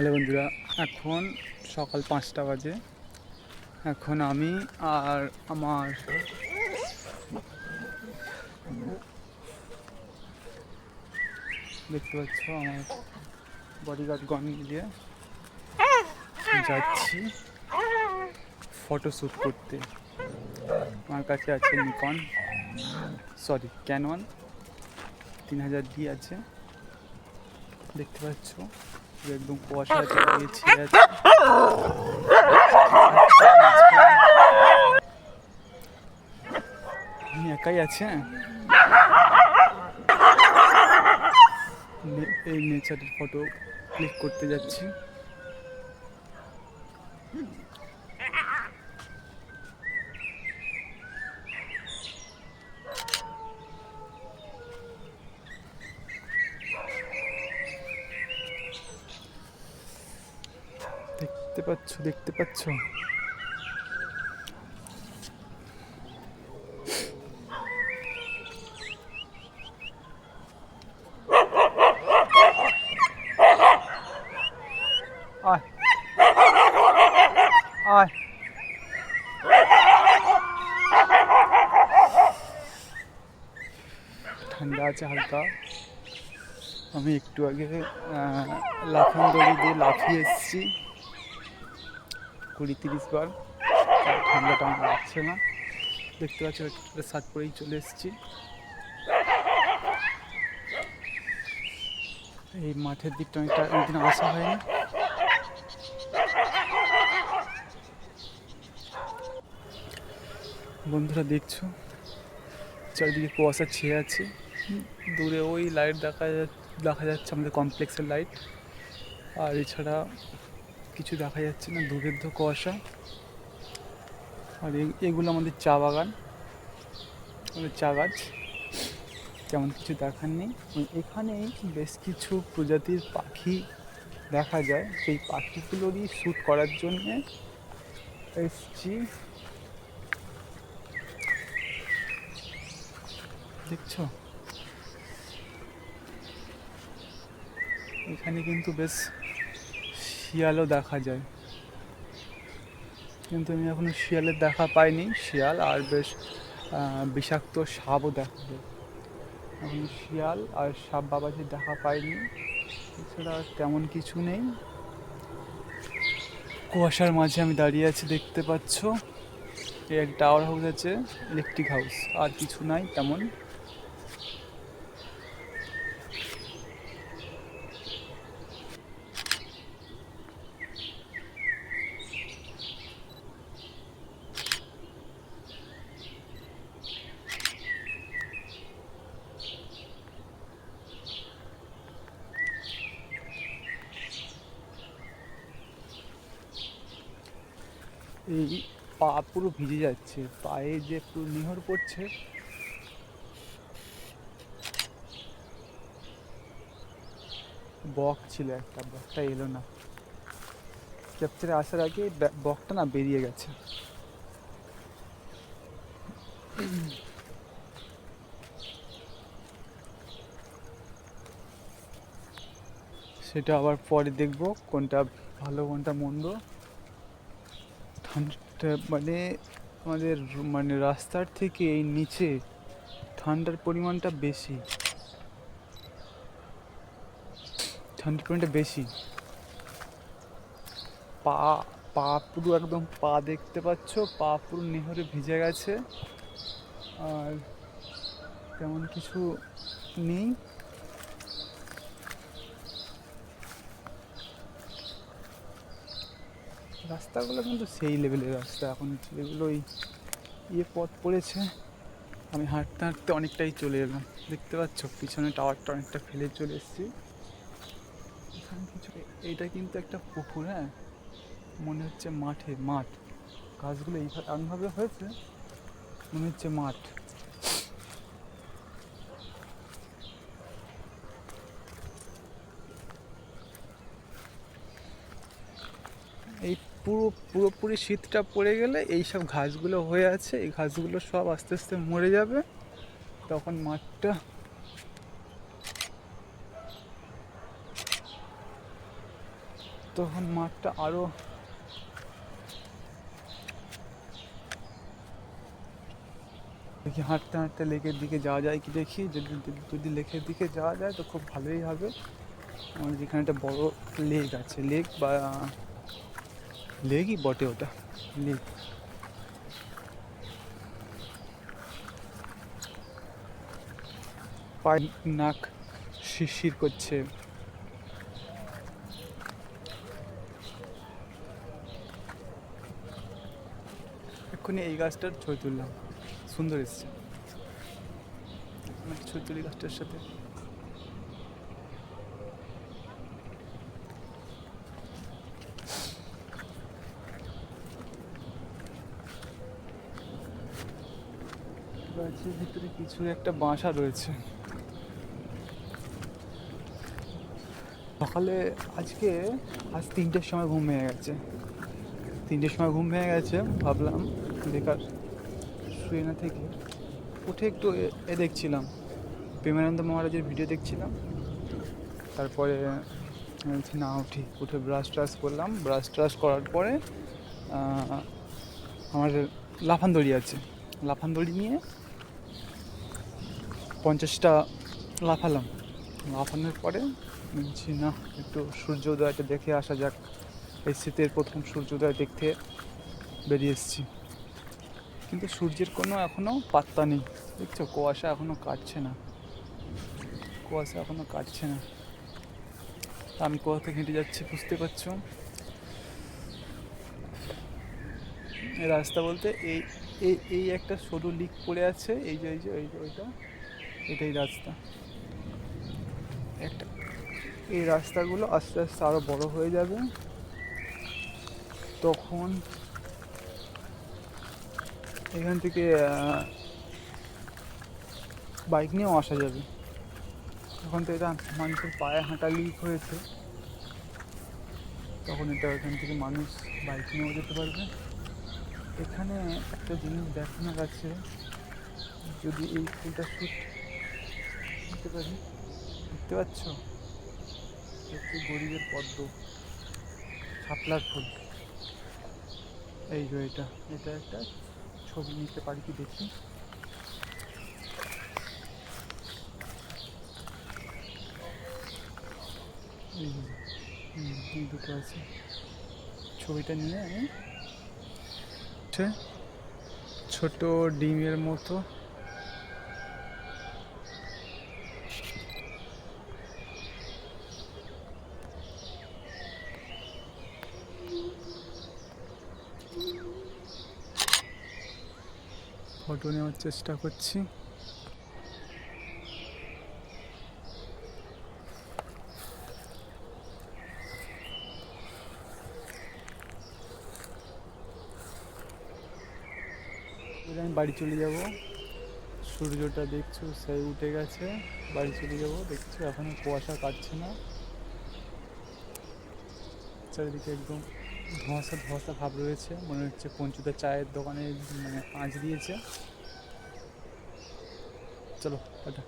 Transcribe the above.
Hello বন্ধুরা, এখন সকাল 5টা বাজে। এখন আমি আর আমার দেখতে পাচ্ছ আমার বডিগার্ডগণ মিলিয়ে যাচ্ছি ফটোশ্যুট করতে। আমার কাছে আছে ক্যানন 3000D আছে। দেখতে পাচ্ছ একদম কুয়াশা ছেয়ে আছে। আমি একাই আছে, এই নেচারের ফটো ক্লিক করতে যাচ্ছি। দেখতে পাচ্ছ আয় আয় ঠান্ডা আছে হালকা। আমি একটু আগে লাফান দড়ি দিয়ে লাফিয়ে এসেছি 20-30 বার। ঠান্ডাটা আমার লাগছে না। দেখতে পাচ্ছি একটা শার্ট পরেই চলে এসেছি। এই মাঠের দিকটা অনেকদিন আসা হয়নি। বন্ধুরা দেখছো চারিদিকে কুয়াশা ছেয়ে আছে। দূরে ওই লাইট দেখা যাচ্ছে আমাদের কমপ্লেক্সের লাইট, আর এছাড়া কিছু দেখা যাচ্ছে না, দূরের কুয়াশা। আর এগুলো আমাদের চা বাগান, আমাদের চা গাছ, তেমন কিছু দেখার নেই। এখানেই বেশ কিছু প্রজাতির পাখি দেখা যায়, সেই পাখিগুলোরই শ্যুট করার জন্যে এসছি। দেখছো এখানে কিন্তু বেশ শিয়ালও দেখা যায়, কিন্তু আমি এখনো শিয়ালের দেখা পাইনি। শিয়াল আর বেশ বিষাক্ত সাপও দেখা যায়। এখন শিয়াল আর সাপ বাবাজির দেখা পাইনি, এছাড়া তেমন কিছু নেই। কুয়াশার মাঝে আমি দাঁড়িয়ে আছি, দেখতে পাচ্ছ এই এক টাওয়ার হাউস আছে, ইলেকট্রিক হাউস, আর কিছু নাই তেমন। এই পা পুরো ভিজে যাচ্ছে, পায়ে যে পুরো নিহর পড়ছে। বক ছিল একটা, বকটা এলো না। ক্যাপচারে আসার আগে বকটা না বেরিয়ে গেছে। সেটা আবার পরে দেখবো কোনটা ভালো কোনটা মন্দ। ঠান্ডা আমাদের রাস্তার থেকে এই নিচে ঠান্ডার পরিমাণটা বেশি, পা পা পুরো একদম পা দেখতে পাচ্ছ, পা পুরো নেহরে ভিজে গেছে। আর তেমন কিছু নেই। রাস্তাগুলো কিন্তু সেই লেভেলের রাস্তা, এখন যেগুলো পথ পড়েছে। আমি হাঁটতে হাঁটতে অনেকটাই চলে এলাম। দেখতে পাচ্ছ পিছনে টাওয়ারটা অনেকটা ফেলে চলে এসেছি। এখানে কিছু, এইটা কিন্তু একটা পুকুর। হ্যাঁ, মনে হচ্ছে মাঠ। গাছগুলো এমনভাবে হয়েছে মনে হচ্ছে মাঠ। এই পুরোপুরি শীতটা পড়ে গেলে এই সব ঘাসগুলো হয়ে আছে, এই ঘাসগুলো সব আস্তে আস্তে মরে যাবে, তখন মাঠটা তখন মাঠটা আরও দেখি, হাঁটতে হাঁটতে লেকের দিকে যাওয়া যায় কি দেখি। যদি লেকের দিকে যাওয়া যায় তো খুব ভালোই হবে। আমাদের যেখানে একটা বড় লেক আছে, লেক বা লেকই বটে, ওটা লেক। পায়ে নাক শিরশির করছে। এক্ষুনি এই গাছটার ছবি তুললাম, সুন্দর এসছে। আমার ছবি তুলি গাছটার সাথে। গাছের ভিতরে কিছু একটা বাসা রয়েছে। সকালে আজ 3টের সময় ঘুম ভেঙে গেছে। 3টের সময় ঘুম ভেঙে গেছে, ভাবলাম বেকার শুয়ে না থেকে উঠে একটু দেখছিলাম, প্রেমানন্দ মহারাজের ভিডিও দেখছিলাম। তারপরে বলছি না, উঠে ব্রাশ ট্রাশ করলাম। ব্রাশ ট্রাশ করার পরে আমার লাফান দড়ি আছে, লাফান দড়ি নিয়ে 50টা লাফালাম। লাফানোর পরে বলছি না, একটু সূর্যোদয়টা দেখে আসা যাক। এই শীতের প্রথম সূর্যোদয় দেখতে বেরিয়ে এসেছি, কিন্তু সূর্যের কোনো এখনও পাত্তা নেই। দেখছো, কুয়াশা এখনও কাটছে না, কুয়াশা এখনও কাটছে না। আমি কোথা থেকে হেঁটে যাচ্ছি বুঝতে পারছো। এই রাস্তা বলতে এই এই এই একটা সরু লিক পড়ে আছে, এই যে ওইটা, এটাই রাস্তা একটা। এই রাস্তাগুলো আস্তে আস্তে আরও বড় হয়ে যাবে, তখন এখান থেকে বাইক নিয়েও আসা যাবে। তখন তো এটা মানুষের পায়ে হাঁটা লিক হয়েছে, তখন এটা এখান থেকে মানুষ বাইক নিয়েও যেতে পারবে। এখানে একটা জিনিস দেখানোর আছে, যদি এই ফুলটা শ্যুট নিতে পারি। দেখতে পাচ্ছ, হচ্ছে গরিবের পদ্ম, শাপলার ফুল। এই যে এটা একটা ছবি নিতে পারি কি দেখি। এই দুটো আছে, ছবিটা নিয়ে আমি ছোট ডিমের মতো ফটো নেওয়ার চেষ্টা করছি। আমি বাড়ি চলে যাব, সূর্যটা দেখছো সেই উঠে গেছে। বাড়ি চলে যাব, দেখছো এখনো কুয়াশা কাটছে না, চারিদিকে একদম ধোঁয়াশা ধোঁয়াশা ভাব রয়েছে। মনে হচ্ছে পঞ্চুদা চায়ের দোকানে মানে আঁচ দিয়েছে। চলো টাটা।